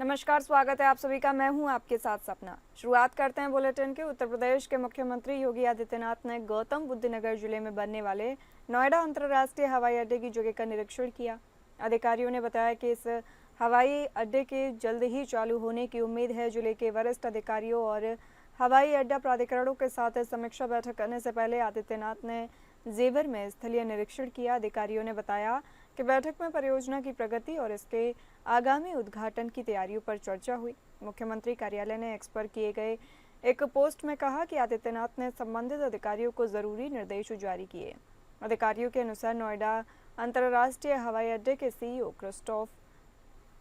नमस्कार, स्वागत है आप सभी का। मैं हूं आपके साथ सपना। शुरुआत करते हैं बुलेटिन के। उत्तर प्रदेश के मुख्यमंत्री योगी आदित्यनाथ ने गौतम बुद्ध नगर जिले में बनने वाले नोएडा अंतर्राष्ट्रीय हवाई अड्डे की जगह का निरीक्षण किया। अधिकारियों ने बताया कि इस हवाई अड्डे के जल्द ही चालू होने की उम्मीद है। जिले के वरिष्ठ अधिकारियों और हवाई अड्डा प्राधिकरणों के साथ समीक्षा बैठक करने से पहले आदित्यनाथ ने जेवर में स्थलीय निरीक्षण किया। अधिकारियों ने बताया कि बैठक में परियोजना की प्रगति और इसके आगामी उद्घाटन की तैयारियों पर चर्चा हुई। मुख्यमंत्री कार्यालय ने एक्स पर किए गए एक पोस्ट में कहा कि आदित्यनाथ ने संबंधित अधिकारियों को जरूरी निर्देश जारी किए। अधिकारियों के अनुसार नोएडा अंतर्राष्ट्रीय हवाई अड्डे के सीईओ क्रिस्टोफ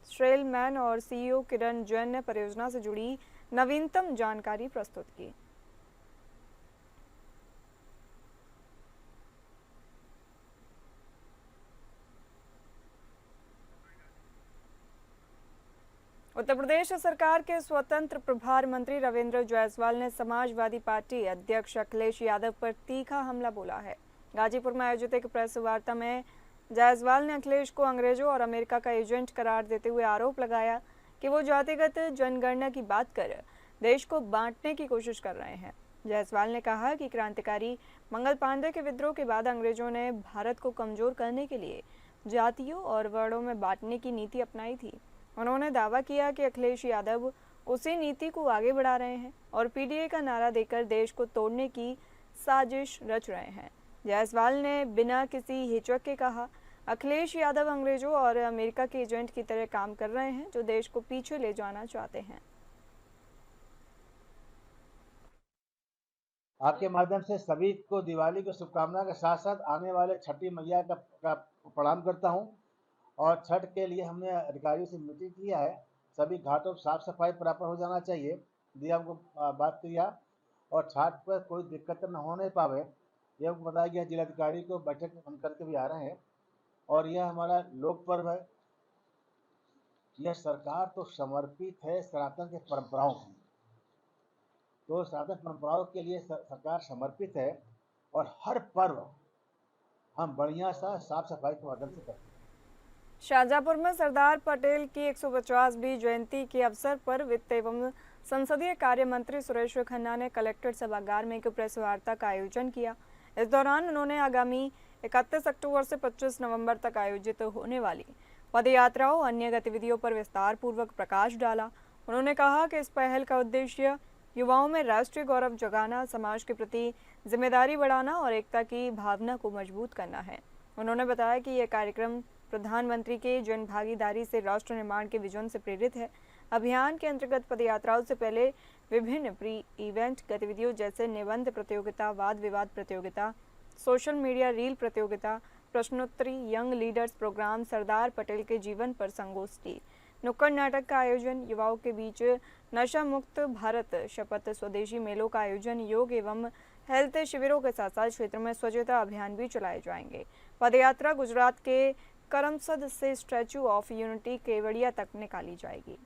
स्ट्रेलमैन और सीईओ किरण जैन ने परियोजना से जुड़ी नवीनतम जानकारी प्रस्तुत की। उत्तर प्रदेश सरकार के स्वतंत्र प्रभार मंत्री रविंद्र जायसवाल ने समाजवादी पार्टी अध्यक्ष अखिलेश यादव पर तीखा हमला बोला है। गाजीपुर में आयोजित एक प्रेस वार्ता में जायसवाल ने अखिलेश को अंग्रेजों और अमेरिका का एजेंट करार देते हुए आरोप लगाया कि वो जातिगत जनगणना की बात कर देश को बांटने की कोशिश कर रहे हैं। जायसवाल ने कहा कि क्रांतिकारी मंगल पांडे के विद्रोह के बाद अंग्रेजों ने भारत को कमजोर करने के लिए जातियों और वर्णों में बांटने की नीति अपनाई थी। उन्होंने दावा किया कि अखिलेश यादव उसी नीति को आगे बढ़ा रहे हैं और पीडीए का नारा देकर देश को तोड़ने की साजिश रच रहे हैं। जायसवाल ने बिना किसी हिचक के कहा, अखिलेश यादव अंग्रेजों और अमेरिका के एजेंट की तरह काम कर रहे हैं जो देश को पीछे ले जाना चाहते हैं। आपके माध्यम से सभी को दिवाली की शुभकामना के साथ साथ आने वाले छठी मैया का प्रणाम करता हूं। और छठ के लिए हमने अधिकारियों से मीटिंग किया है। सभी घाटों पर साफ सफाई प्रॉपर हो जाना चाहिए, ये हमको बात किया। और छठ पर कोई दिक्कत न होने पावे ये हमको बताया गया। जिलाधिकारी को बैठक हम करके भी आ रहे हैं। और यह हमारा लोक पर्व है। यह सरकार तो समर्पित है सनातन के परंपराओं की, तो सनातन परंपराओं के लिए सरकार समर्पित है। और हर पर्व हम बढ़िया सा साफ सफाई के माध्यम से करते हैं। शाहजहांपुर में सरदार पटेल की 150वीं जयंती के अवसर पर वित्त एवं संसदीय कार्य मंत्री सुरेश खन्ना ने कलेक्ट्रेट सभागार में एक प्रेस वार्ता का आयोजन किया। इस दौरान उन्होंने आगामी 31 अक्टूबर से 25 नवंबर तक आयोजित होने वाली पदयात्राओं अन्य गतिविधियों पर विस्तार पूर्वक प्रकाश डाला। उन्होंने कहा कि इस पहल का उद्देश्य युवाओं में राष्ट्रीय गौरव जगाना, समाज के प्रति जिम्मेदारी बढ़ाना और एकता की भावना को मजबूत करना है। उन्होंने बताया कि यह कार्यक्रम प्रधानमंत्री के जन भागीदारी से राष्ट्र निर्माण के विजन से प्रेरित है। अभियान के अंतर्गत पदयात्राओं से पहले विभिन्न प्री इवेंट गतिविधियों जैसे निबंध प्रतियोगिता, वाद विवाद प्रतियोगिता, सोशल मीडिया रील प्रतियोगिता, प्रश्नोत्तरी, young leaders programme, Sardar Patel के जीवन पर संगोष्ठी, नुक्कड़ नाटक का आयोजन, युवाओं के बीच नशा मुक्त भारत शपथ, स्वदेशी मेलों का आयोजन, योग एवं हेल्थ शिविरों के साथ साथ क्षेत्र में स्वच्छता अभियान भी चलाए जाएंगे। पदयात्रा गुजरात के करमसद से स्टैच्यू ऑफ यूनिटी केवड़िया तक निकाली जाएगी।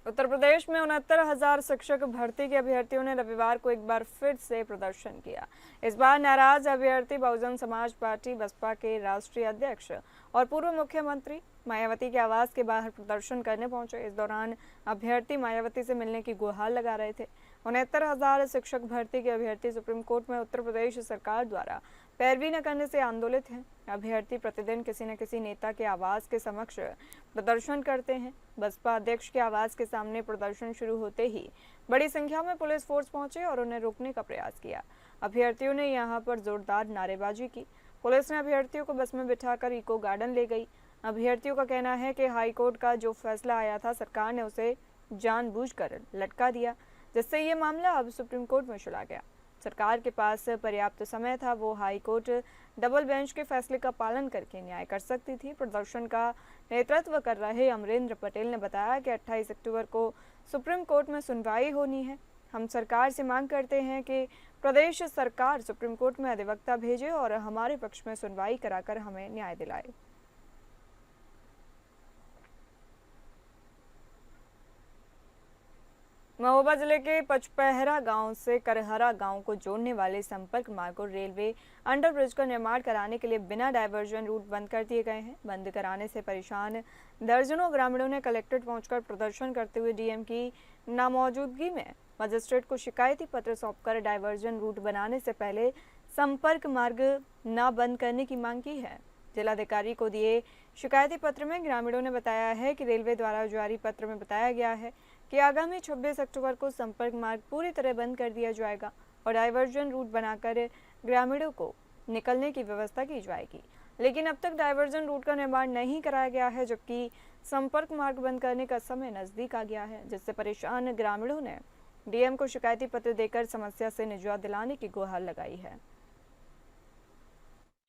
उत्तर प्रदेश में 69,000 शिक्षक भर्ती के अभ्यर्थियों ने रविवार को एक बार फिर से प्रदर्शन किया। इस बार नाराज अभ्यर्थी बहुजन समाज पार्टी बसपा के राष्ट्रीय अध्यक्ष और पूर्व मुख्यमंत्री मायावती के आवास के बाहर प्रदर्शन करने पहुंचे। इस दौरान अभ्यर्थी मायावती से मिलने की गुहार लगा रहे थे। 69,000 शिक्षक भर्ती के अभ्यर्थी सुप्रीम कोर्ट में उत्तर प्रदेश सरकार द्वारा पैरवी न करने से आंदोलित हैं। अभ्यर्थी प्रतिदिन किसी न किसी नेता के आवास के समक्ष प्रदर्शन करते हैं। बसपा अध्यक्ष के आवास के सामने प्रदर्शन शुरू होते ही बड़ी संख्या में पुलिस फोर्स पहुंचे और उन्हें रोकने का प्रयास किया। अभ्यर्थियों ने यहां पर जोरदार नारेबाजी की। पुलिस ने अभ्यर्थियों को बस में बिठाकर इको गार्डन ले गई। अभ्यर्थियों का कहना है कि हाईकोर्ट का जो फैसला आया था, सरकार ने उसे जानबूझकर लटका दिया, जिससे ये मामला अब सुप्रीम कोर्ट में चला गया। सरकार के पास पर्याप्त समय था, वो हाईकोर्ट डबल बेंच के फैसले का पालन करके न्याय कर सकती थी। प्रदर्शन का नेतृत्व कर रहे अमरेंद्र पटेल ने बताया कि 28 अक्टूबर को सुप्रीम कोर्ट में सुनवाई होनी है। हम सरकार से मांग करते हैं कि प्रदेश सरकार सुप्रीम कोर्ट में अधिवक्ता भेजे और हमारे पक्ष में सुनवाई कराकर हमें न्याय दिलाए। महोबा जिले के पचपहरा गांव से करहरा गांव को जोड़ने वाले संपर्क मार्ग को रेलवे अंडरब्रिज का निर्माण कराने के लिए बिना डायवर्जन रूट बंद कर दिए गए हैं। बंद कराने से परेशान दर्जनों ग्रामीणों ने कलेक्ट्रेट पहुंचकर प्रदर्शन करते हुए डीएम की नामौजूदगी में मजिस्ट्रेट को शिकायती पत्र सौंपकर डायवर्जन रूट बनाने से पहले संपर्क मार्ग न बंद करने की मांग की है। जिलाधिकारी को दिए शिकायती पत्र में ग्रामीणों ने बताया है कि रेलवे द्वारा जारी पत्र में बताया गया है कि आगामी 26 अक्टूबर को संपर्क मार्ग पूरी तरह बंद कर दिया जाएगा और डायवर्जन रूट बनाकर ग्रामीणों को निकलने की व्यवस्था की जाएगी। लेकिन अब तक डायवर्जन रूट का निर्माण नहीं कराया गया है, जबकि संपर्क मार्ग बंद करने का समय नजदीक आ गया है, जिससे परेशान ग्रामीणों ने डीएम को शिकायती पत्र देकर समस्या से निजात दिलाने की गुहार लगाई है।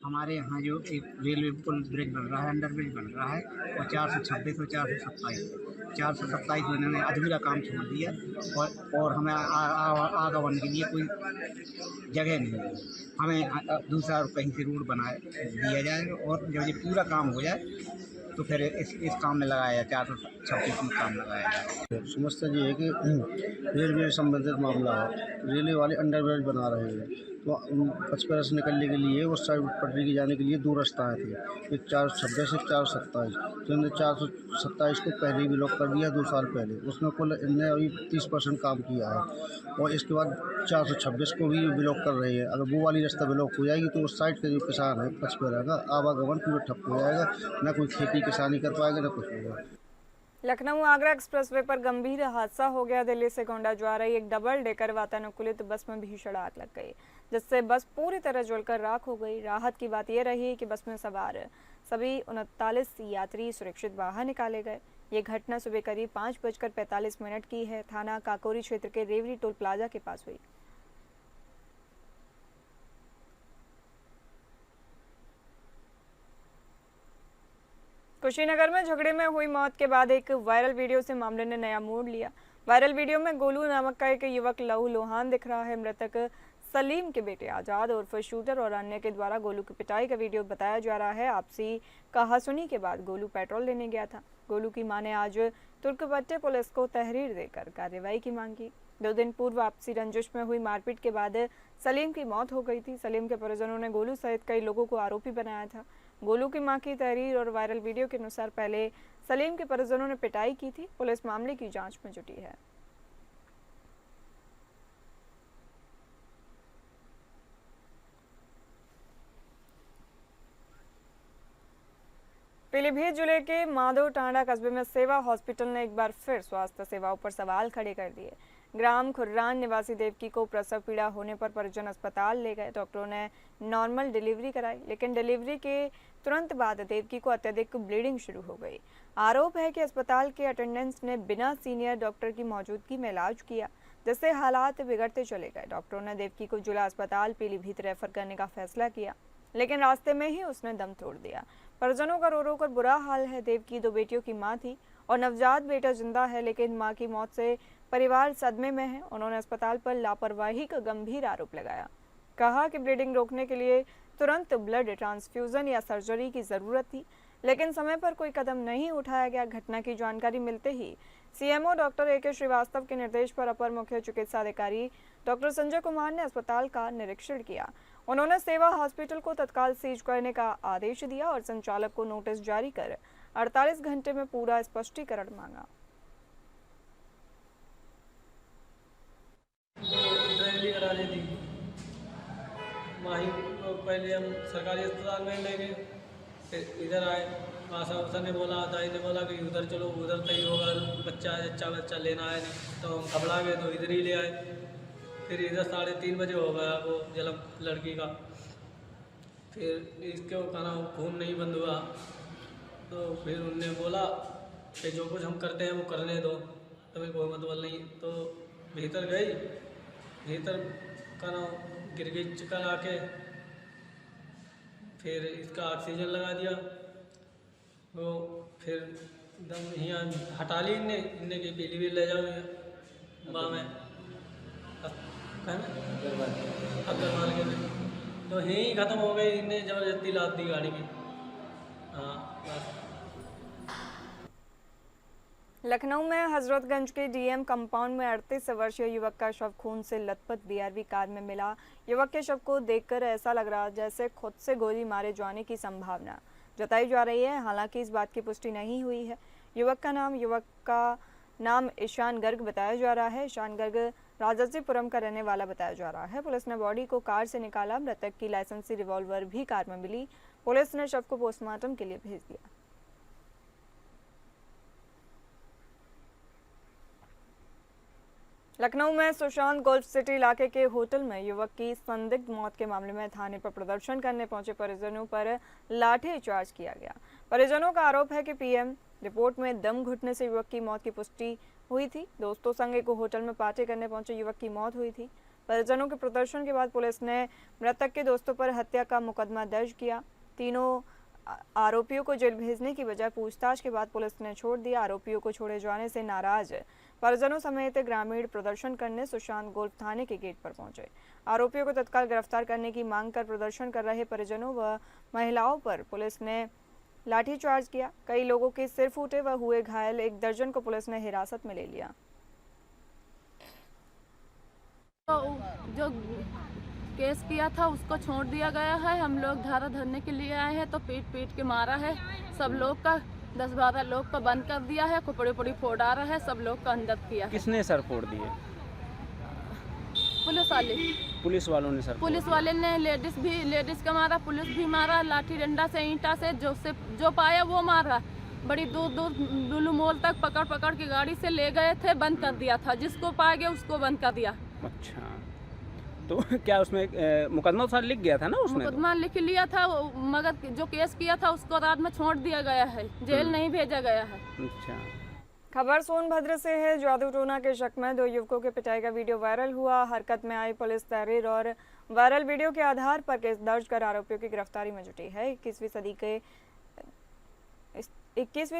हमारे यहाँ जो एक रेलवे पुल ब्रिज बन रहा है, अंडर ब्रिज बन रहा है, और 426 और 427 में इन्होंने अधूरा काम छोड़ दिया और हमें आगमन के लिए कोई जगह नहीं है। हमें दूसरा कहीं से रोड बना दिया जाए और जब ये पूरा काम हो जाए तो फिर इस काम में लगाया जाए, 426 में काम लगाया जाए। समस्या ये है कि रेलवे संबंधित मामला है। रेलवे वाले अंडरब्रिज बना रहे हैं तो पचपहरा से निकलने के लिए उस साइड पटरी के जाने के लिए दो रास्ताएँ थी, एक 426 एक 427। तो इन्होंने 427 को पहले ही ब्लॉक कर दिया 2 साल पहले। उसमें कुल इनने अभी 30% काम किया है और इसके बाद 426 को भी ब्लॉक कर रहे हैं। अगर वो वाली रास्ता ब्लॉक हो जाएगी तो उस साइड के जो किसान है पचपहरा का आवागमन पूरा ठप हो जाएगा, ना कोई खेती किसानी कर पाएगा ना कुछ होगा। लखनऊ आगरा एक्सप्रेसवे पर गंभीर हादसा हो गया। दिल्ली से गोंडा जा रही एक डबल डेकर वातानुकूलित बस में भीषण आग लग गई, जिससे बस पूरी तरह जलकर राख हो गई। राहत की बात यह रही कि बस में सवार सभी 39 यात्री सुरक्षित बाहर निकाले गए। ये घटना सुबह करीब 5:45 की है। थाना काकोरी क्षेत्र के रेवरी टोल प्लाजा के पास हुई। कुशीनगर में झगड़े में हुई मौत के बाद एक वायरल वीडियो से मामले ने नया मोड़ लिया। वायरल वीडियो में गोलू नामक का एक युवक लहू लुहान दिख रहा है। मृतक सलीम के बेटे आजाद उर्फ शूटर और अन्य के द्वारा गोलू की पिटाई का वीडियो बताया जा रहा है। आपसी कहासुनी के बाद गोलू पेट्रोल लेने गया था। गोलू की मां ने आज तुर्कपट्टे पुलिस को तहरीर देकर कार्रवाई की मांग की। 2 दिन पूर्व आपसी रंजिश में हुई मारपीट के बाद सलीम की मौत हो गई थी। सलीम के परिजनों ने गोलू सहित कई लोगों को आरोपी बनाया था। गोलू की मां की तहरीर और वायरल वीडियो के अनुसार पहले सलीम के परिजनों ने पिटाई की थी। पुलिस मामले की जांच में जुटी है। पीलीभीत जिले के माधव टांडा कस्बे में सेवा हॉस्पिटल ने एक बार फिर स्वास्थ्य सेवाओं पर सवाल खड़े कर दिए। ग्राम खुर्रान निवासी देवकी को प्रसव पीड़ा होने पर परिजन अस्पताल ले गए। डॉक्टरों ने नॉर्मल डिलीवरी कराई, लेकिन डिलीवरी के तुरंत बाद देवकी को अत्यधिक ब्लीडिंग शुरू हो गई। आरोप है कि अस्पताल के अटेंडेंट्स ने बिना सीनियर डॉक्टर की मौजूदगी में इलाज किया, जिससे हालात बिगड़ते चले गए। डॉक्टरों ने देवकी को जिला अस्पताल पीलीभीत रेफर करने का फैसला किया, लेकिन रास्ते में ही उसने दम तोड़ दिया। परिजनों का रो रो कर बुरा हाल है। देवकी 2 बेटियों की मां थी और नवजात बेटा जिंदा है, लेकिन मां की मौत से परिवार सदमे में है। उन्होंने अस्पताल पर लापरवाही का गंभीर आरोप लगाया। कहा कि ब्लीडिंग रोकने के लिए तुरंत ब्लड ट्रांसफ्यूजन या सर्जरी की जरूरत थी, लेकिन समय पर कोई कदम नहीं उठाया गया। घटना की जानकारी मिलते ही सीएमओ डॉक्टर AK श्रीवास्तव के निर्देश पर अपर मुख्य चिकित्सा अधिकारी डॉक्टर संजय कुमार ने अस्पताल का निरीक्षण किया। उन्होंने सेवा हॉस्पिटल को तत्काल सीज करने का आदेश दिया और संचालक को नोटिस जारी कर 48 घंटे में पूरा स्पष्टीकरण मांगा। डिलीवरी करानी थी वहीं पहले हम सरकारी अस्पताल में ले गए, फिर इधर आए। आशा वर्कर ने बोला, दाई ने बोला कि उधर चलो, उधर सही होगा, बच्चा लेना है। तो हम घबरा गए तो इधर ही ले आए। फिर इधर 3:30 बजे हो गया वो जन्म लड़की का। फिर इसके कहना खून नहीं बंद हुआ, तो फिर उनने बोला कि जो कुछ हम करते हैं वो करने दो, तुम्हें कोई मतलब नहीं। तो भीतर गई, भीतर कहना गिर गई चिकन आके, फिर इसका ऑक्सीजन लगा दिया। वो फिर एकदम यहाँ हटा ली इनने कि पीलीभीत ले जाओ माँ में अग्रवाल के में, तो यहीं ख़त्म हो गई। इनने ज़बरदस्ती लाद दी गाड़ी में। हाँ बस। लखनऊ में हजरतगंज के डीएम कंपाउंड में 38 वर्षीय युवक का शव खून से लथपथ बीआरवी कार में मिला। युवक के शव को देखकर ऐसा लग रहा जैसे खुद से गोली मारे जाने की संभावना जताई जा रही है। हालांकि इस बात की पुष्टि नहीं हुई है। युवक का नाम ईशान गर्ग बताया जा रहा है। ईशान गर्ग राजस्वीपुरम का रहने वाला बताया जा रहा है। पुलिस ने बॉडी को कार से निकाला। मृतक की लाइसेंसी रिवॉल्वर भी कार में मिली। पुलिस ने शव को पोस्टमार्टम के लिए भेज दिया। लखनऊ में सुशांत गोल्फ सिटी इलाके के होटल में युवक की संदिग्ध मौत के मामले में थाने पर प्रदर्शन करने पहुंचे परिजनों पर लाठीचार्ज किया गया। परिजनों का आरोप है कि पीएम रिपोर्ट में दम घुटने से युवक की मौत की पुष्टि हुई थी। दोस्तों संग एक होटल में पार्टी करने पहुंचे युवक की मौत हुई थी। परिजनों के प्रदर्शन के बाद पुलिस ने मृतक के दोस्तों पर हत्या का मुकदमा दर्ज किया। तीनों आरोपियों को जेल भेजने की बजाय पूछताछ के बाद पुलिस ने छोड़ दिया। आरोपियों को छोड़े जाने से नाराज परिजनों समेत ग्रामीण प्रदर्शन करने सुशांत गोल्फ थाने के गेट पर पहुंचे। आरोपियों को तत्काल गिरफ्तार करने की मांग कर प्रदर्शन कर रहे परिजनों व महिलाओं पर पुलिस ने लाठीचार्ज किया। कई लोगों के सिर फूटे व हुए घायल। 1 दर्जन को पुलिस ने हिरासत में ले लिया। तो जो केस किया था उसको छोड़ दिया गया है। हम लोग धारा धरने के लिए आए हैं तो पीट के मारा है। सब लोग का 10-12 लोग का बंद कर दिया है। खोपड़ी फोड़ रहा है। सब लोग का अंदर किया है। किसने सर फोड़ दिए? पुलिस वालों ने सर। पुलिस वाले ने लेडीज का मारा, पुलिस भी मारा, लाठी डंडा से ईंटा से जो पाया वो मारा। बड़ी दूर लुलु मॉल तक पकड़ के गाड़ी से ले गए थे। बंद कर दिया था। जिसको पा गया उसको बंद कर दिया। अच्छा, तो क्या उसमें मुकदमा सर लिख गया था ना? उसमें मुकदमा लिख लिया था, मगर जो केस किया था उसको रात में छोड़ दिया गया है। जेल नहीं भेजा गया है। अच्छा। खबर सोनभद्र से है। जादू टोना के शक में 2 युवकों के पिटाई का वीडियो वायरल हुआ। हरकत में आई पुलिस तहरीर और वायरल वीडियो के आधार पर केस दर्ज कर आरोपियों की गिरफ्तारी में जुटी है। 21वीं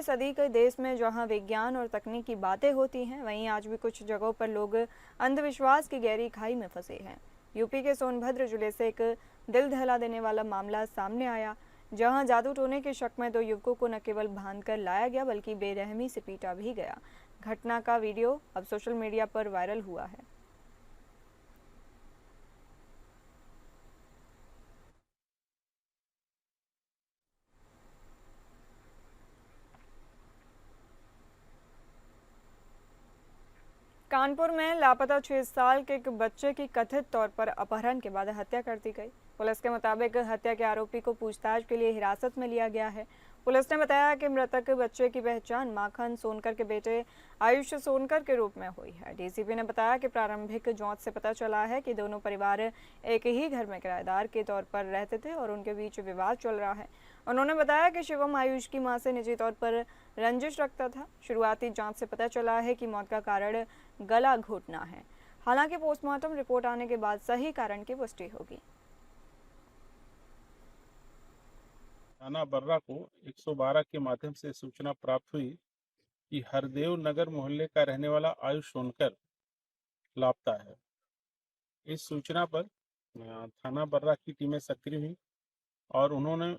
सदी के देश में जहां विज्ञान और तकनीक की बातें होती हैं, वहीं आज भी कुछ जगहों पर लोग अंधविश्वास की गहरी खाई में फंसे हैं। यूपी के सोनभद्र जिले से एक दिल दहला देने वाला मामला सामने आया, जहां जादू टोने के शक में 2 युवकों को न केवल बांधकर लाया गया बल्कि बेरहमी से पीटा भी गया। घटना का वीडियो अब सोशल मीडिया पर वायरल हुआ है। कानपुर में लापता 6 साल के एक बच्चे की कथित तौर पर अपहरण के बाद हत्या कर दी गई। पुलिस के मुताबिक हत्या के आरोपी को पूछताछ के लिए हिरासत में लिया गया है। पुलिस ने बताया कि मृतक बच्चे की पहचान माखन सोनकर के बेटे आयुष सोनकर के रूप में हुई है। डीसीपी ने बताया कि प्रारंभिक जांच से पता चला है कि दोनों परिवार एक ही घर में किराएदार के तौर पर रहते थे और उनके बीच विवाद चल रहा है। उन्होंने बताया कि शिवम आयुष की मां से निजी तौर पर रंजिश रखता था। शुरुआती जांच से पता चला है कि मौत का कारण गला घोटना है। हालांकि पोस्टमार्टम रिपोर्ट आने के बाद सही कारण की पुष्टि होगी। थाना बर्रा को 112 के माध्यम से सूचना प्राप्त हुई कि हरदेव नगर मोहल्ले का रहने वाला आयुष सोनकर लापता है। इस सूचना पर थाना बर्रा की टीमें सक्रिय हुई और उन्होंने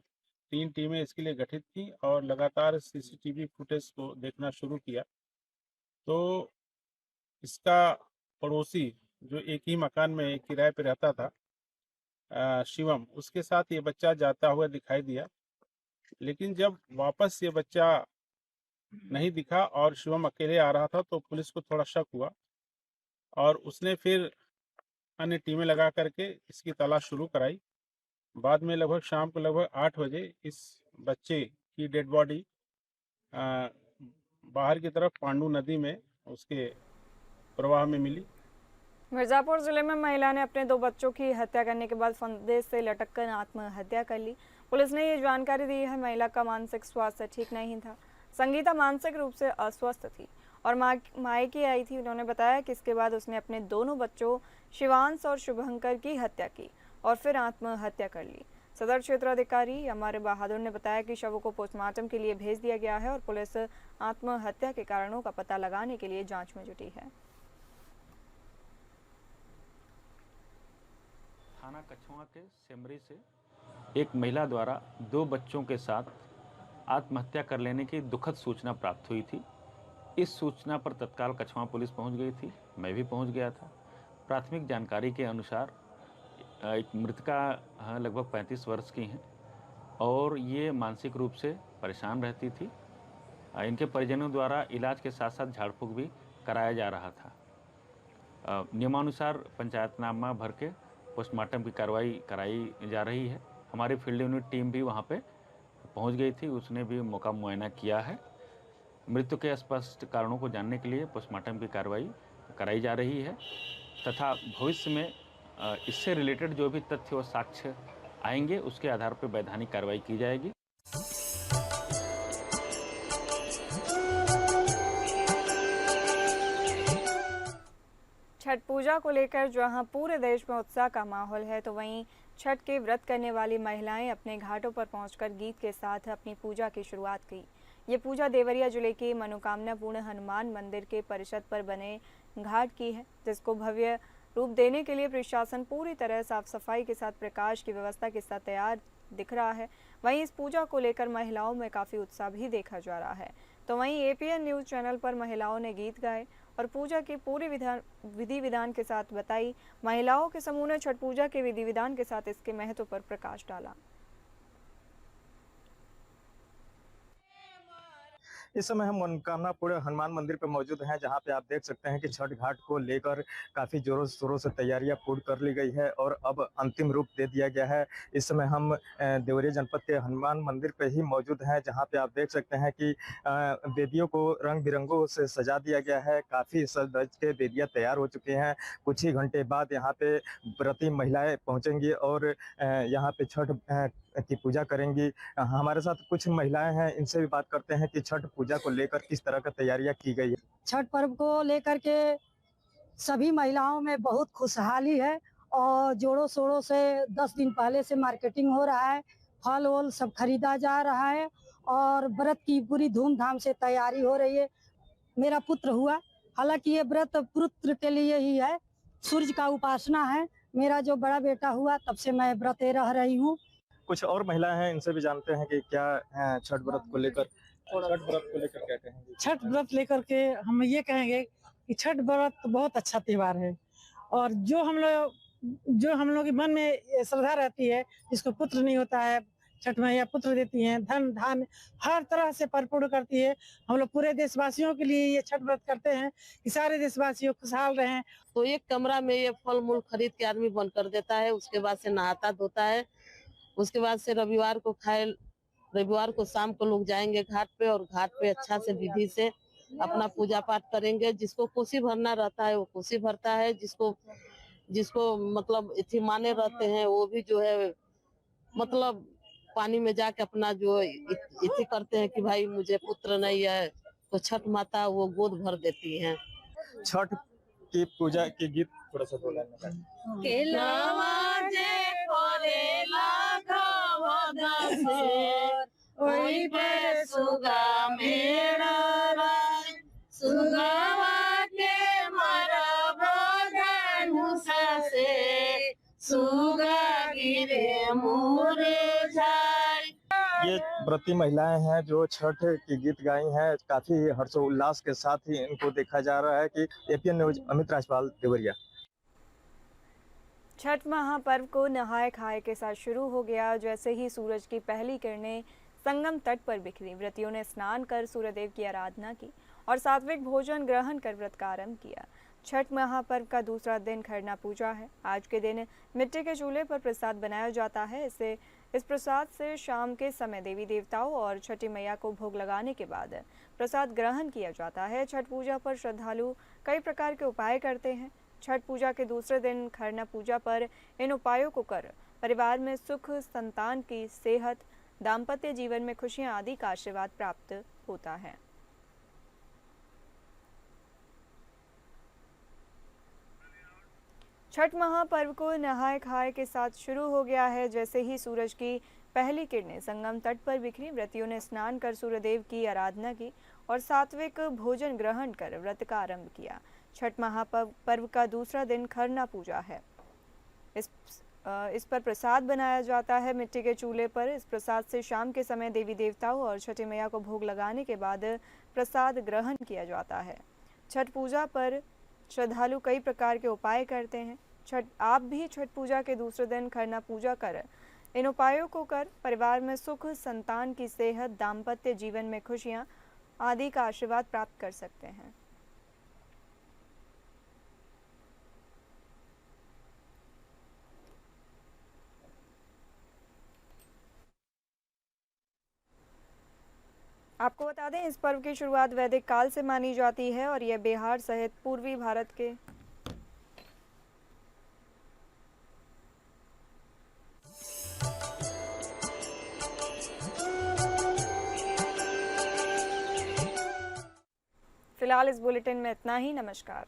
3 टीमें इसके लिए गठित की और लगातार सीसीटीवी फुटेज को देखना शुरू किया। तो इसका पड़ोसी जो एक ही मकान में किराए पर रहता था शिवम, उसके साथ ये बच्चा जाता हुआ दिखाई दिया। लेकिन जब वापस ये बच्चा नहीं दिखा और शिवम अकेले आ रहा था तो पुलिस को थोड़ा शक हुआ और उसने फिर अन्य टीमें लगा करके इसकी तलाश शुरू कराई। बाद में लगभग शाम को लगभग 8 बजे इस बच्चे की डेड बॉडी बाहर की तरफ पांडू नदी में उसके प्रवाह में मिली। मिर्जापुर जिले में महिला ने अपने 2 बच्चों की हत्या करने के बाद फंदे से लटककर आत्महत्या कर ली। पुलिस ने ये जानकारी दी है। महिला का मानसिक स्वास्थ्य ठीक नहीं था। संगीता मानसिक रूप से अस्वस्थ थी और मायके आई थी। उन्होंने बताया कि इसके बाद उसने अपने दोनों बच्चों शिवांश और शुभंकर की हत्या की और फिर आत्महत्या कर ली। सदर क्षेत्राधिकारी अमर बहादुर ने बताया कि शवों को पोस्टमार्टम के लिए भेज दिया गया है और पुलिस आत्महत्या के कारणों का पता लगाने के लिए जांच में जुटी है। थाना कछुआ के सेमरी से एक महिला द्वारा 2 बच्चों के साथ आत्महत्या कर लेने की दुखद सूचना प्राप्त हुई थी। इस सूचना पर तत्काल कछवा पुलिस पहुंच गई थी, मैं भी पहुंच गया था। प्राथमिक जानकारी के अनुसार एक मृतका लगभग 35 वर्ष की हैं और ये मानसिक रूप से परेशान रहती थी। इनके परिजनों द्वारा इलाज के साथ साथ झाड़ फूँक भी कराया जा रहा था। नियमानुसार पंचायतनामा भर के पोस्टमार्टम की कार्रवाई कराई जा रही है। हमारी फील्ड यूनिट टीम भी वहाँ पे पहुँच गई थी, उसने भी मौका मुआयना किया है। मृत्यु के स्पष्ट कारणों को जानने के लिए पोस्टमार्टम की कार्रवाई कराई जा रही है तथा भविष्य में इससे रिलेटेड जो भी तथ्य और साक्ष्य आएंगे उसके आधार पर वैधानिक कार्रवाई की जाएगी। छठ पूजा को लेकर जहां पूरे देश में उत्साह का माहौल है, तो वहीं छठ के व्रत करने वाली महिलाएं अपने घाटों पर पहुंचकर गीत के साथ अपनी पूजा की शुरुआत की। ये पूजा देवरिया जिले के मनोकामना पूर्ण हनुमान मंदिर के परिसर पर बने घाट की है, जिसको भव्य रूप देने के लिए प्रशासन पूरी तरह साफ सफाई के साथ प्रकाश की व्यवस्था के साथ तैयार दिख रहा है। वहीं इस पूजा को लेकर महिलाओं में काफ़ी उत्साह भी देखा जा रहा है। तो वहीं एपीएन न्यूज़ चैनल पर महिलाओं ने गीत गाए और पूजा की पूरी विधि विधान के साथ बताई। महिलाओं के समूह ने छठ पूजा के विधि विधान के साथ इसके महत्व पर प्रकाश डाला। इस समय हम मनोकामना पूर्ण हनुमान मंदिर पर मौजूद हैं, जहां पे आप देख सकते हैं कि छठ घाट को लेकर काफ़ी जोरों शोरों से तैयारियां पूर्ण कर ली गई है और अब अंतिम रूप दे दिया गया है। इस समय हम देवरिया जनपद के हनुमान मंदिर पे ही मौजूद हैं, जहां पे आप देख सकते हैं कि वेदियों को रंग बिरंगों से सजा दिया गया है। काफ़ी सज धज के वेदियाँ तैयार हो चुकी हैं। कुछ ही घंटे बाद यहाँ पे व्रती महिलाएँ पहुँचेंगी और यहाँ पे छठ की पूजा करेंगी। हमारे साथ कुछ महिलाएं हैं, इनसे भी बात करते हैं कि छठ पूजा को लेकर किस तरह की तैयारियां की गई है। छठ पर्व को लेकर के सभी महिलाओं में बहुत खुशहाली है और जोरों शोरों से 10 दिन पहले से मार्केटिंग हो रहा है, फल वल सब खरीदा जा रहा है और व्रत की पूरी धूमधाम से तैयारी हो रही है। मेरा पुत्र हुआ, हालांकि ये व्रत पुत्र के लिए ही है, सूर्य का उपासना है। मेरा जो बड़ा बेटा हुआ तब से मैं व्रते रह रही हूँ। कुछ और महिलाएं हैं, इनसे भी जानते हैं कि क्या छठ व्रत को लेकर क्या कहेंगे। छठ व्रत लेकर के हम ये कहेंगे कि छठ व्रत बहुत अच्छा त्यौहार है और जो हम लोग के मन में श्रद्धा रहती है, जिसको पुत्र नहीं होता है, छठ मैया पुत्र देती हैं, धन धान हर तरह से परिपूर्ण करती है। हम लोग पूरे देशवासियों के लिए ये छठ व्रत करते हैं कि सारे देशवासियों खुशहाल रहें। तो एक कमरा में ये फल मूल खरीद के आदमी बंद कर देता है, उसके बाद से नहाता धोता है, उसके बाद से रविवार को शाम को लोग जाएंगे घाट पे और घाट पे अच्छा से विधि से अपना पूजा पाठ करेंगे। जिसको कोसी भरना रहता है वो कोसी भरता है, जिसको मतलब इति माने रहते हैं वो भी जो है मतलब पानी में जाके अपना जो इति करते हैं कि भाई मुझे पुत्र नहीं है, तो छठ माता वो गोद भर देती हैं। छठ की पूजा के गीत थोड़ा सा बोला ये व्रती महिलाएं हैं जो छठ की गीत गाई हैं। काफी हर्षोल्लास के साथ ही इनको देखा जा रहा है कि एपीएन न्यूज अमित राजपाल देवरिया। छठ महापर्व को नहाए खाए के साथ शुरू हो गया। जैसे ही सूरज की पहली किरणें संगम तट पर बिखरी, व्रतियों ने स्नान कर सूर्यदेव की आराधना की और सात्विक भोजन ग्रहण कर व्रत का आरंभ किया। छठ महापर्व का दूसरा दिन खरना पूजा है। आज के दिन मिट्टी के चूल्हे पर प्रसाद बनाया जाता है। इस प्रसाद से शाम के समय देवी देवताओं और छठी मैया को भोग लगाने के बाद प्रसाद ग्रहण किया जाता है। छठ पूजा पर श्रद्धालु कई प्रकार के उपाय करते हैं। छठ पूजा के दूसरे दिन खरना पूजा पर इन उपायों को कर परिवार में सुख, संतान की सेहत, दाम्पत्य जीवन में खुशियां आदि का आशीर्वाद प्राप्त होता है। छठ महापर्व को नहाए खाए के साथ शुरू हो गया है। जैसे ही सूरज की पहली किरणें संगम तट पर बिखरी, व्रतियों ने स्नान कर सूर्यदेव की आराधना की और सात्विक भोजन ग्रहण कर व्रत का आरंभ किया। छठ महापर्व का दूसरा दिन खरना पूजा है। इस पर प्रसाद बनाया जाता है मिट्टी के चूल्हे पर। इस प्रसाद से शाम के समय देवी देवताओं और छठी मैया को भोग लगाने के बाद प्रसाद ग्रहण किया जाता है। छठ पूजा पर श्रद्धालु कई प्रकार के उपाय करते हैं। आप भी छठ पूजा के दूसरे दिन खरना पूजा कर इन उपायों को कर परिवार में सुख, संतान की सेहत, दाम्पत्य जीवन में खुशियां आदि का आशीर्वाद प्राप्त कर सकते हैं। आपको बता दें, इस पर्व की शुरुआत वैदिक काल से मानी जाती है और यह बिहार सहित पूर्वी भारत के फिलहाल इस बुलेटिन में इतना ही। नमस्कार।